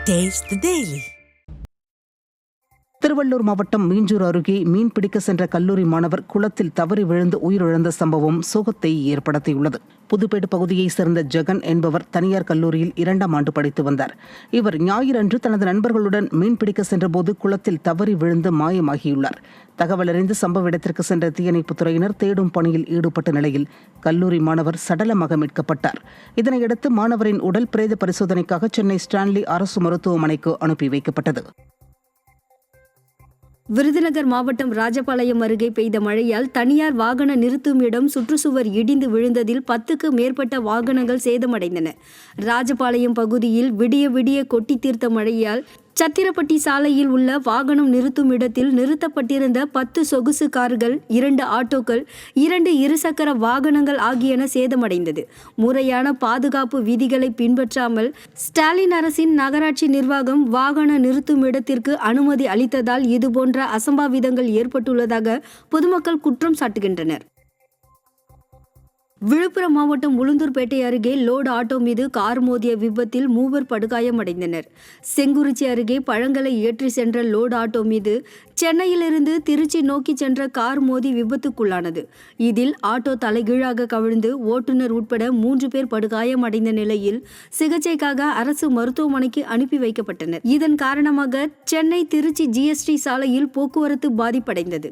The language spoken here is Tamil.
Taste the Daily. திருவள்ளூர் மாவட்டம் மீஞ்சூர் அருகே மீன் பிடிக்க சென்ற கல்லூரி மாணவர் குளத்தில் தவறி விழுந்து உயிரிழந்த சம்பவம் சோகத்தை ஏற்படுத்தியுள்ளது. புதுப்பேடு பகுதியைச் சேர்ந்த ஜெகன் என்பவர் தனியார் கல்லூரியில் 2ஆம் ஆண்டு படித்து வந்தார். இவர் ஞாயிறன்று தனது நண்பர்களுடன் மீன் பிடிக்க சென்றபோது குளத்தில் தவறி விழுந்து மாயமாகியுள்ளார். தகவல் அறிந்து சம்பவ இடத்திற்கு சென்ற தீயணைப்புத் துறையினர் தேடும் பணியில் ஈடுபட்ட நிலையில் கல்லூரி மாணவர் சடலமாக மீட்கப்பட்டார். இதனையடுத்து மாணவரின் உடல் பிரேத பரிசோதனைக்காக சென்னை ஸ்டான்லி அரசு மருத்துவமனைக்கு அனுப்பி வைக்கப்பட்டது. விருதுநகர் மாவட்டம் ராஜபாளையம் அருகே பெய்த மழையால் தனியார் வாகன நிறுத்தும் இடம் சுற்றுச்சுவர் இடிந்து விழுந்ததில் 10க்கு மேற்பட்ட வாகனங்கள் சேதமடைந்தன. ராஜபாளையம் பகுதியில் விடிய கொட்டி தீர்த்த மழையால் சத்திரப்பட்டி சாலையில் உள்ள வாகனம் நிறுத்தும் இடத்தில் நிறுத்தப்பட்டிருந்த 10 சொகுசு கார்கள், 2 ஆட்டோக்கள், 2 இருசக்கர வாகனங்கள் ஆகியன சேதமடைந்தது. முறையான பாதுகாப்பு விதிகளை பின்பற்றாமல் ஸ்டாலின் அரசின் நகராட்சி நிர்வாகம் வாகன நிறுத்தும் இடத்திற்கு அனுமதி அளித்ததால் இதுபோன்ற அசம்பாவிதங்கள் ஏற்பட்டுள்ளதாக பொதுமக்கள் குற்றம் சாட்டுகின்றனர். விழுப்புரம் மாவட்டம் உளுந்தூர்பேட்டை அருகே லோடு ஆட்டோ மீது கார் மோதிய விபத்தில் 3 படுகாயமடைந்தனர். செங்குறிச்சி அருகே பழங்களை ஏற்றி சென்ற லோடு ஆட்டோ மீது சென்னையிலிருந்து திருச்சி நோக்கி சென்ற கார் மோதி விபத்துக்குள்ளானது. இதில் ஆட்டோ தலைகீழாக கவிழ்ந்து ஓட்டுநர் உட்பட 3 பேர் படுகாயமடைந்த நிலையில் சிகிச்சைக்காக அரசு மருத்துவமனைக்கு அனுப்பி வைக்கப்பட்டனர். இதன் காரணமாக சென்னை திருச்சி GST சாலையில் போக்குவரத்து பாதிப்படைந்தது.